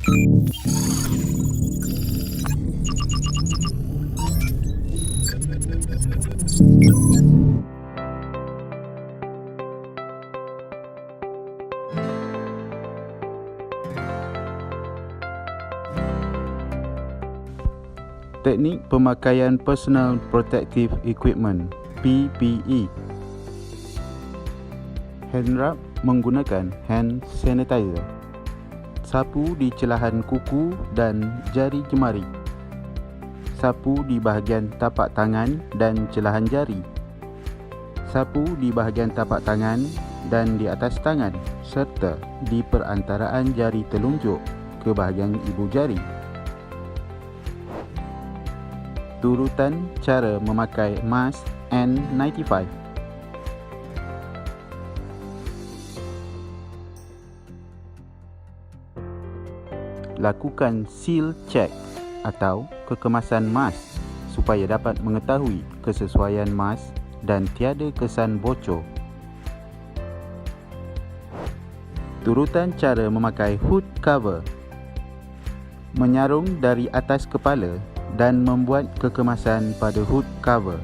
Teknik pemakaian Personal Protective Equipment (PPE). Hand rub menggunakan hand sanitizer. Sapu di celahan kuku dan jari jemari. Sapu di bahagian tapak tangan dan celahan jari. Sapu di bahagian tapak tangan dan di atas tangan serta di perantaraan jari telunjuk ke bahagian ibu jari. Turutan cara memakai mask N95. Lakukan seal check atau kekemasan mask supaya dapat mengetahui kesesuaian mask dan tiada kesan bocor. Turutan cara memakai hood cover. Menyarung dari atas kepala dan membuat kekemasan pada hood cover.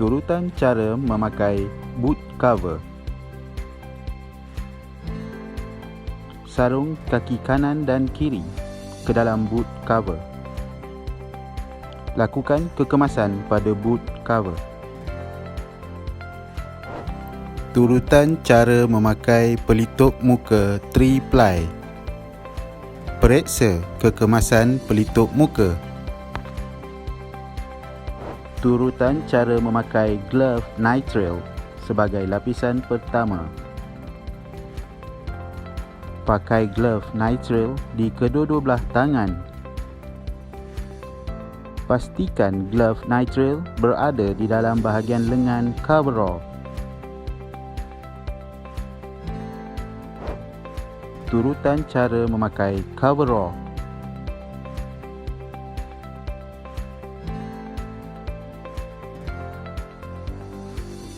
Turutan cara memakai boot cover. Sarung kaki kanan dan kiri ke dalam boot cover. Lakukan kekemasan pada boot cover. Turutan cara memakai pelitup muka 3-ply. Periksa kekemasan pelitup muka. Turutan cara memakai glove nitrile sebagai lapisan pertama. Pakai glove nitrile di kedua-dua belah tangan. Pastikan glove nitrile berada di dalam bahagian lengan coverall. Turutan cara memakai coverall.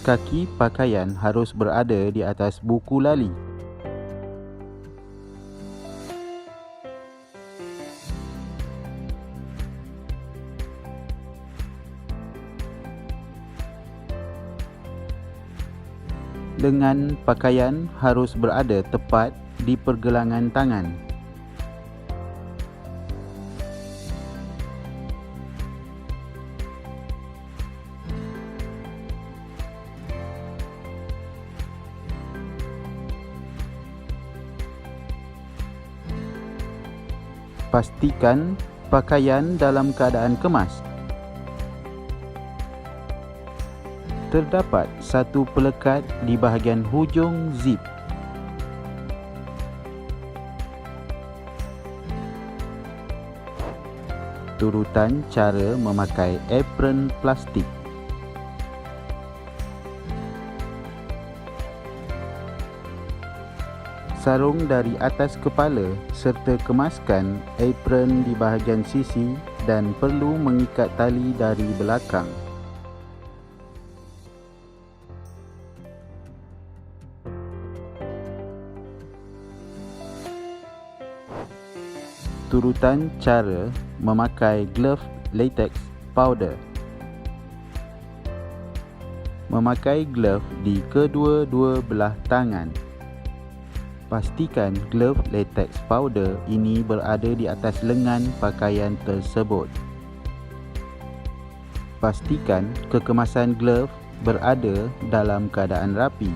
Kaki pakaian harus berada di atas buku lali. Lengan pakaian harus berada tepat di pergelangan tangan. Pastikan pakaian dalam keadaan kemas. Terdapat satu pelekat di bahagian hujung zip. Turutan cara memakai apron plastik. Sarung dari atas kepala serta kemaskan apron di bahagian sisi dan perlu mengikat tali dari belakang. Turutan cara memakai glove latex powder. Memakai glove di kedua-dua belah tangan. Pastikan glove latex powder ini berada di atas lengan pakaian tersebut. Pastikan kekemasan glove berada dalam keadaan rapi.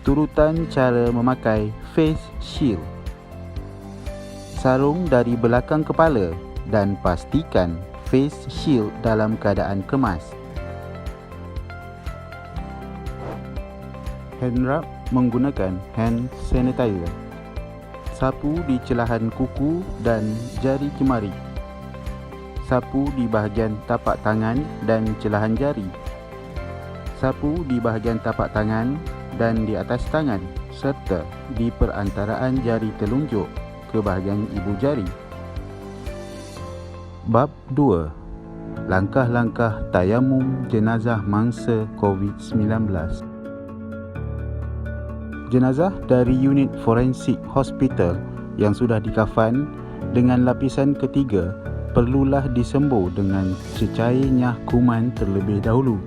Turutan cara memakai face shield. Sarung dari belakang kepala dan pastikan face shield dalam keadaan kemas. Hand rub menggunakan hand sanitizer. Sapu di celahan kuku dan jari jemari. Sapu di bahagian tapak tangan dan celahan jari. Sapu di bahagian tapak tangan dan di atas tangan serta di perantaraan jari telunjuk ke bahagian ibu jari. Bab 2. langkah-langkah tayamum jenazah mangsa COVID-19. Jenazah dari unit forensik hospital yang sudah dikafan dengan lapisan ketiga perlulah disembur dengan cecair nyah kuman terlebih dahulu.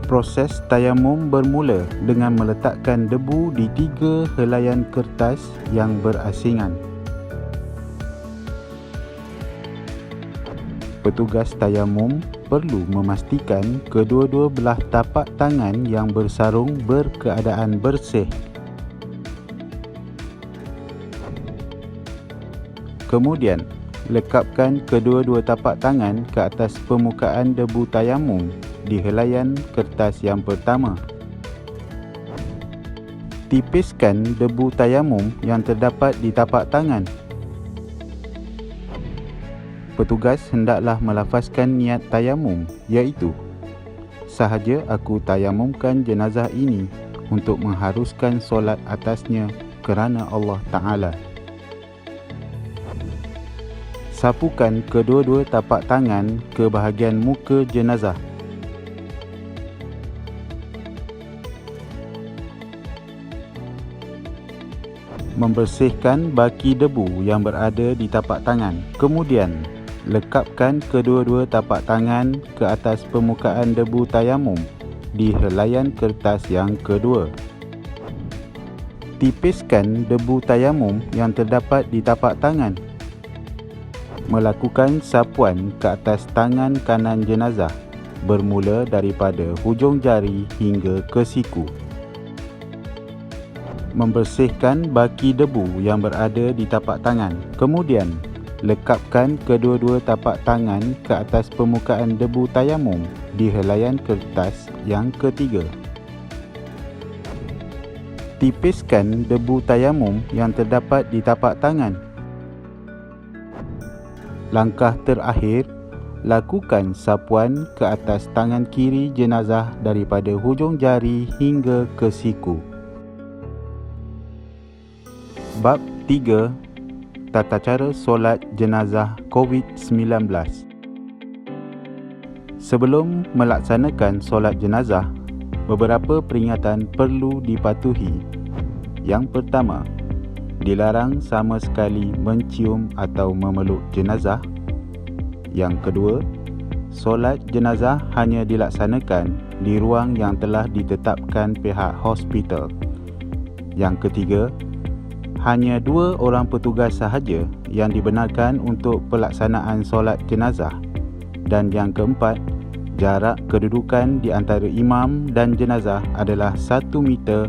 Proses tayamum bermula dengan meletakkan debu di 3 helaian kertas yang berasingan. Petugas tayamum perlu memastikan kedua-dua belah tapak tangan yang bersarung berkeadaan bersih. Kemudian, lekapkan kedua-dua tapak tangan ke atas permukaan debu tayamum di helaian kertas yang pertama. Tipiskan debu tayamum yang terdapat di tapak tangan. Petugas hendaklah melafazkan niat tayamum, iaitu, sahaja aku tayamumkan jenazah ini untuk mengharuskan solat atasnya kerana Allah Ta'ala. Sapukan kedua-dua tapak tangan ke bahagian muka jenazah. Membersihkan baki debu yang berada di tapak tangan. Kemudian, lekapkan kedua-dua tapak tangan ke atas permukaan debu tayamum di helaian kertas yang kedua. Tipiskan debu tayamum yang terdapat di tapak tangan. Melakukan sapuan ke atas tangan kanan jenazah bermula daripada hujung jari hingga ke siku. Membersihkan baki debu yang berada di tapak tangan. Kemudian, lekapkan kedua-dua tapak tangan ke atas permukaan debu tayamum di helaian kertas yang ketiga. Tipiskan debu tayamum yang terdapat di tapak tangan. Langkah terakhir, lakukan sapuan ke atas tangan kiri jenazah daripada hujung jari hingga ke siku. Bab 3. Tata cara solat jenazah COVID-19. Sebelum melaksanakan solat jenazah, beberapa peringatan perlu dipatuhi. Yang pertama, dilarang sama sekali mencium atau memeluk jenazah. Yang kedua, solat jenazah hanya dilaksanakan di ruang yang telah ditetapkan pihak hospital. Yang ketiga, hanya 2 orang petugas sahaja yang dibenarkan untuk pelaksanaan solat jenazah. Dan yang keempat, jarak kedudukan di antara imam dan jenazah adalah 1 meter,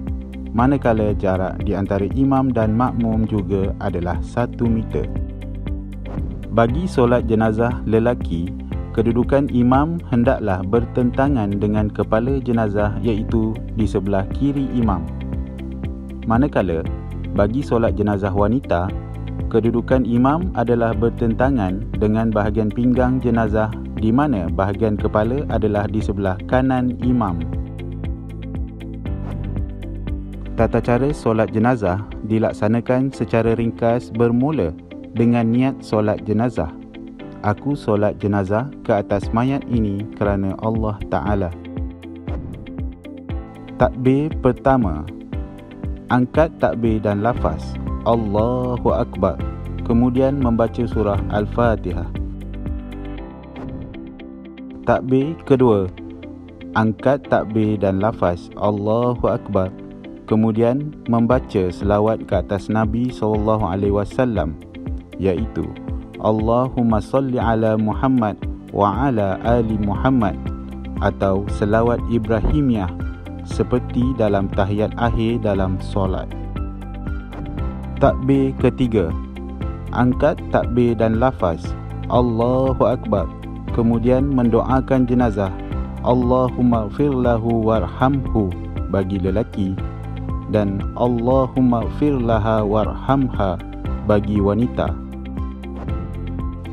manakala jarak di antara imam dan makmum juga adalah 1 meter. Bagi solat jenazah lelaki, kedudukan imam hendaklah bertentangan dengan kepala jenazah, iaitu di sebelah kiri imam. Manakala bagi solat jenazah wanita, kedudukan imam adalah bertentangan dengan bahagian pinggang jenazah, di mana bahagian kepala adalah di sebelah kanan imam. Tata cara solat jenazah dilaksanakan secara ringkas bermula dengan niat solat jenazah. Aku solat jenazah ke atas mayat ini kerana Allah Ta'ala. Takbir pertama. Angkat takbir dan lafaz Allahu Akbar, kemudian membaca surah Al-Fatihah. Takbir kedua. Angkat takbir dan lafaz Allahu Akbar, kemudian membaca selawat ke atas Nabi SAW, iaitu Allahumma salli ala Muhammad wa ala ali Muhammad, atau selawat Ibrahimiyah seperti dalam tahiyat akhir dalam solat. Takbir ketiga. Angkat takbir dan lafaz Allahu Akbar, kemudian mendoakan jenazah Allahumma ighfir lahu warhamhu bagi lelaki, dan Allahumma ighfir laha warhamha bagi wanita.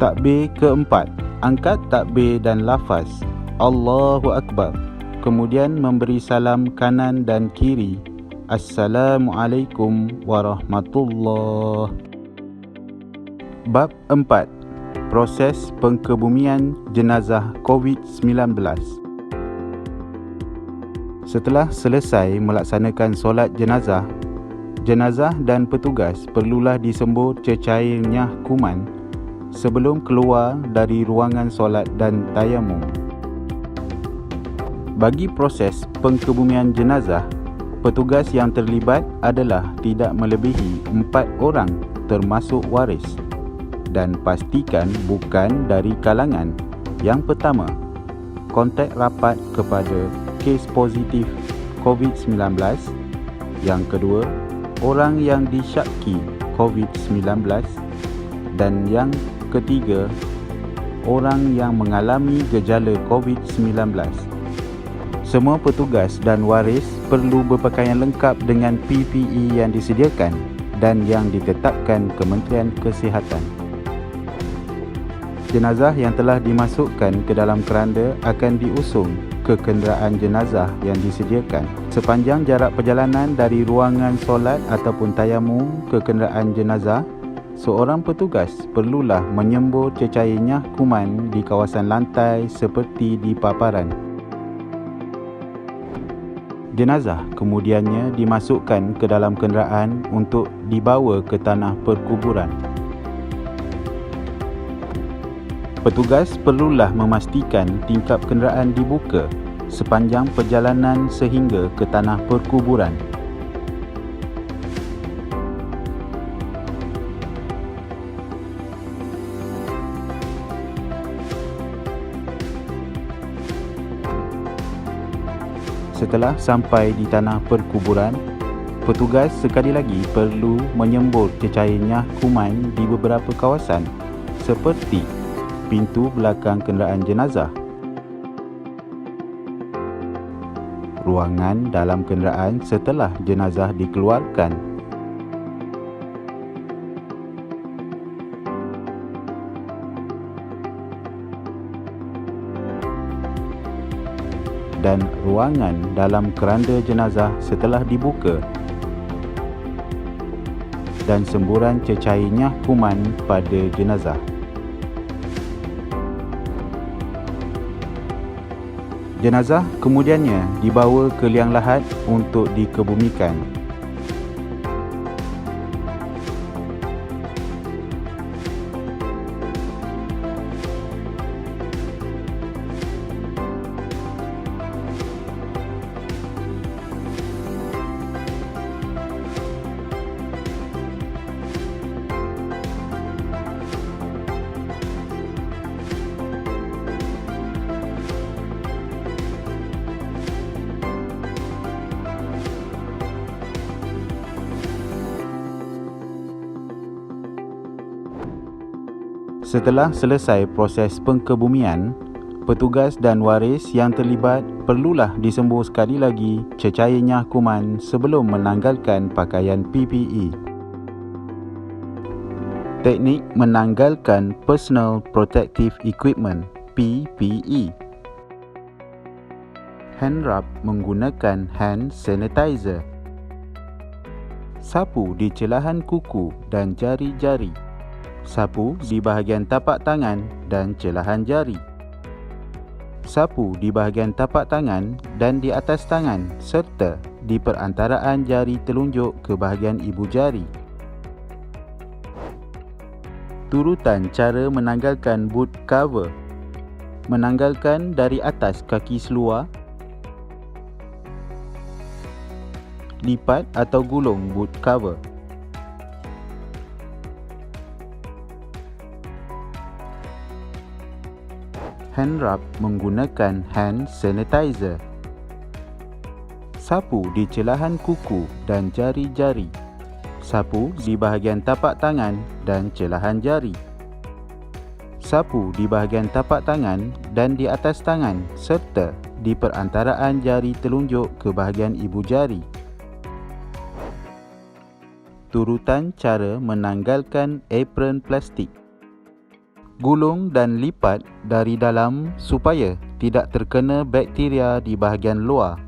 Takbir keempat. Angkat takbir dan lafaz Allahu Akbar, kemudian memberi salam kanan dan kiri. Assalamualaikum warahmatullahi. Bab 4. Proses pengkebumian jenazah COVID-19. Setelah selesai melaksanakan solat jenazah, jenazah dan petugas perlulah disembur cecairnya kuman sebelum keluar dari ruangan solat dan tayamum. Bagi proses pengkebumian jenazah, petugas yang terlibat adalah tidak melebihi 4 orang termasuk waris, dan pastikan bukan dari kalangan yang pertama, kontak rapat kepada kes positif COVID-19, yang kedua, orang yang disyaki COVID-19, dan yang ketiga, orang yang mengalami gejala COVID-19. Semua petugas dan waris perlu berpakaian lengkap dengan PPE yang disediakan dan yang ditetapkan Kementerian Kesihatan. Jenazah yang telah dimasukkan ke dalam keranda akan diusung ke kenderaan jenazah yang disediakan. Sepanjang jarak perjalanan dari ruangan solat ataupun tayamum ke kenderaan jenazah, seorang petugas perlulah menyembur cecairnya kuman di kawasan lantai seperti di paparan. Jenazah kemudiannya dimasukkan ke dalam kenderaan untuk dibawa ke tanah perkuburan. Petugas perlulah memastikan tingkap kenderaan dibuka sepanjang perjalanan sehingga ke tanah perkuburan. Setelah sampai di tanah perkuburan, petugas sekali lagi perlu menyembur cecairnya kuman di beberapa kawasan seperti pintu belakang kenderaan jenazah, ruangan dalam kenderaan setelah jenazah dikeluarkan, dan ruangan dalam keranda jenazah setelah dibuka, dan semburan cecairnya kuman pada jenazah. Jenazah kemudiannya dibawa ke liang lahat untuk dikebumikan. Setelah selesai proses pengkebumian, petugas dan waris yang terlibat perlulah disembur sekali lagi cecairnya kuman sebelum menanggalkan pakaian PPE. Teknik menanggalkan Personal Protective Equipment (PPE). Hand rub menggunakan hand sanitizer. Sapu di celahan kuku dan jari-jari. Sapu di bahagian tapak tangan dan celahan jari. Sapu di bahagian tapak tangan dan di atas tangan serta di perantaraan jari telunjuk ke bahagian ibu jari. Turutan cara menanggalkan boot cover. Menanggalkan dari atas kaki seluar, lipat atau gulung boot cover. Hand rub menggunakan hand sanitizer. Sapu di celahan kuku dan jari-jari. Sapu di bahagian tapak tangan dan celahan jari. Sapu di bahagian tapak tangan dan di atas tangan serta di perantaraan jari telunjuk ke bahagian ibu jari. Turutan cara menanggalkan apron plastik. Gulung dan lipat dari dalam supaya tidak terkena bakteria di bahagian luar.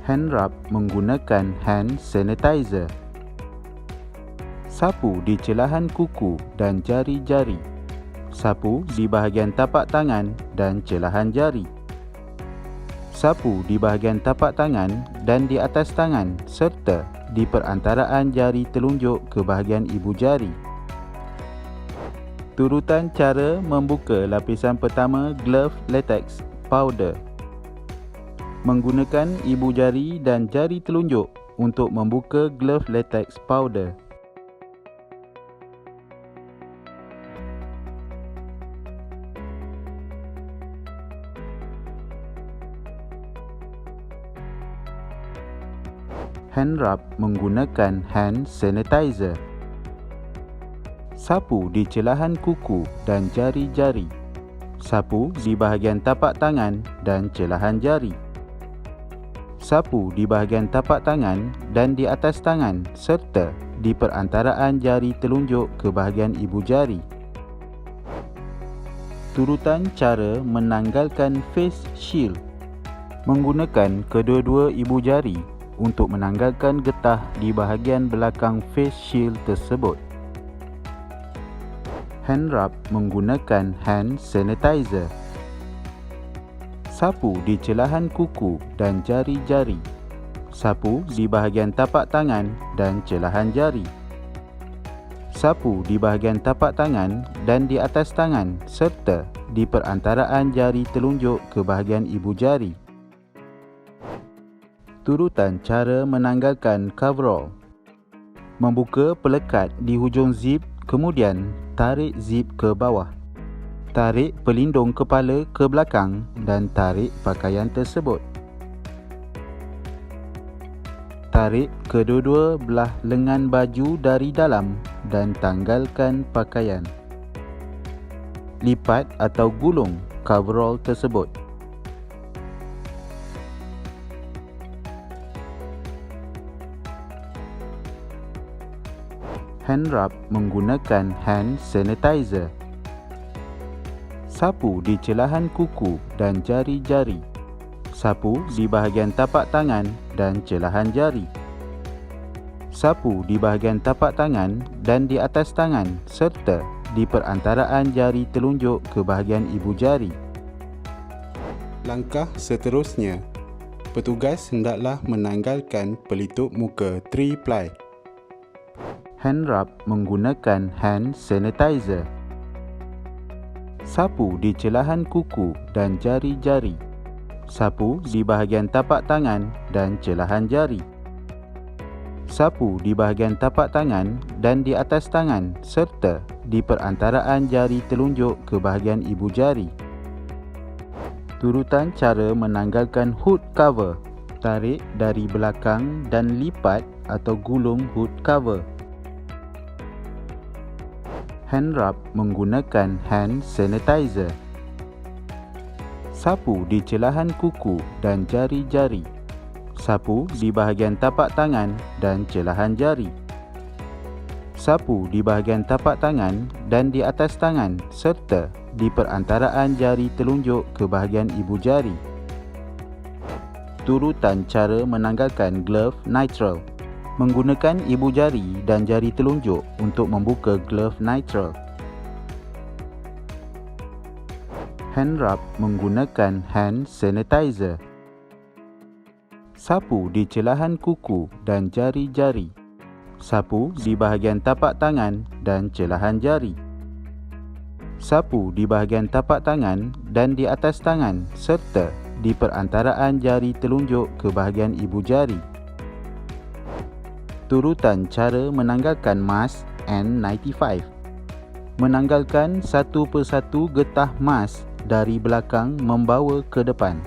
Hand rub menggunakan hand sanitizer. Sapu di celahan kuku dan jari-jari. Sapu di bahagian tapak tangan dan celahan jari. Sapu di bahagian tapak tangan dan di atas tangan serta di perantaraan jari telunjuk ke bahagian ibu jari. Turutan cara membuka lapisan pertama glove latex powder. Menggunakan ibu jari dan jari telunjuk untuk membuka glove latex powder. Hand rub menggunakan hand sanitizer. Sapu di celahan kuku dan jari-jari. Sapu di bahagian tapak tangan dan celahan jari. Sapu di bahagian tapak tangan dan di atas tangan serta di perantaraan jari telunjuk ke bahagian ibu jari. Turutan cara menanggalkan face shield. Menggunakan kedua-dua ibu jari untuk menanggalkan getah di bahagian belakang face shield tersebut. Hand rub menggunakan hand sanitizer. Sapu di celahan kuku dan jari-jari. Sapu di bahagian tapak tangan dan celahan jari. Sapu di bahagian tapak tangan dan di atas tangan serta di perantaraan jari telunjuk ke bahagian ibu jari. Turutan cara menanggalkan coverall. Membuka pelekat di hujung zip, kemudian tarik zip ke bawah. Tarik pelindung kepala ke belakang dan tarik pakaian tersebut. Tarik kedua-dua belah lengan baju dari dalam dan tanggalkan pakaian. Lipat atau gulung coverall tersebut. Hand rub menggunakan hand sanitizer. Sapu di celahan kuku dan jari-jari. Sapu di bahagian tapak tangan dan celahan jari. Sapu di bahagian tapak tangan dan di atas tangan serta di perantaraan jari telunjuk ke bahagian ibu jari. Langkah seterusnya, petugas hendaklah menanggalkan pelitup muka 3-ply. Hand rub menggunakan hand sanitizer. Sapu di celahan kuku dan jari-jari. Sapu di bahagian tapak tangan dan celahan jari. Sapu di bahagian tapak tangan dan di atas tangan serta di perantaraan jari telunjuk ke bahagian ibu jari. Turutan cara menanggalkan hood cover. Tarik dari belakang dan lipat atau gulung hood cover. Hand rub menggunakan hand sanitizer. Sapu di celahan kuku dan jari-jari. Sapu di bahagian tapak tangan dan celahan jari. Sapu di bahagian tapak tangan dan di atas tangan serta di perantaraan jari telunjuk ke bahagian ibu jari. Turutan cara menanggalkan glove nitrile. Menggunakan ibu jari dan jari telunjuk untuk membuka glove nitrile. Hand rub menggunakan hand sanitizer. Sapu di celahan kuku dan jari-jari. Sapu di bahagian tapak tangan dan celahan jari. Sapu di bahagian tapak tangan dan di atas tangan serta di perantaraan jari telunjuk ke bahagian ibu jari. Turutan cara menanggalkan mask N95. Menanggalkan satu persatu getah mask dari belakang membawa ke depan.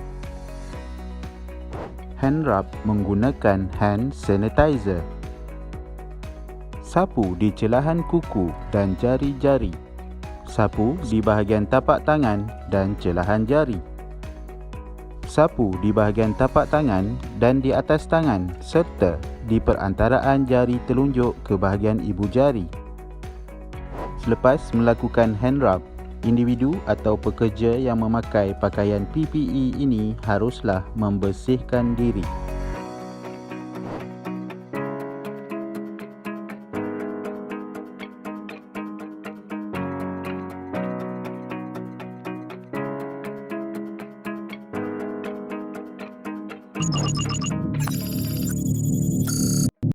Hand rub menggunakan hand sanitizer. Sapu di celahan kuku dan jari-jari. Sapu di bahagian tapak tangan dan celahan jari. Sapu di bahagian tapak tangan dan di atas tangan serta di perantaraan jari telunjuk ke bahagian ibu jari. Selepas melakukan hand rub, individu atau pekerja yang memakai pakaian PPE ini haruslah membersihkan diri.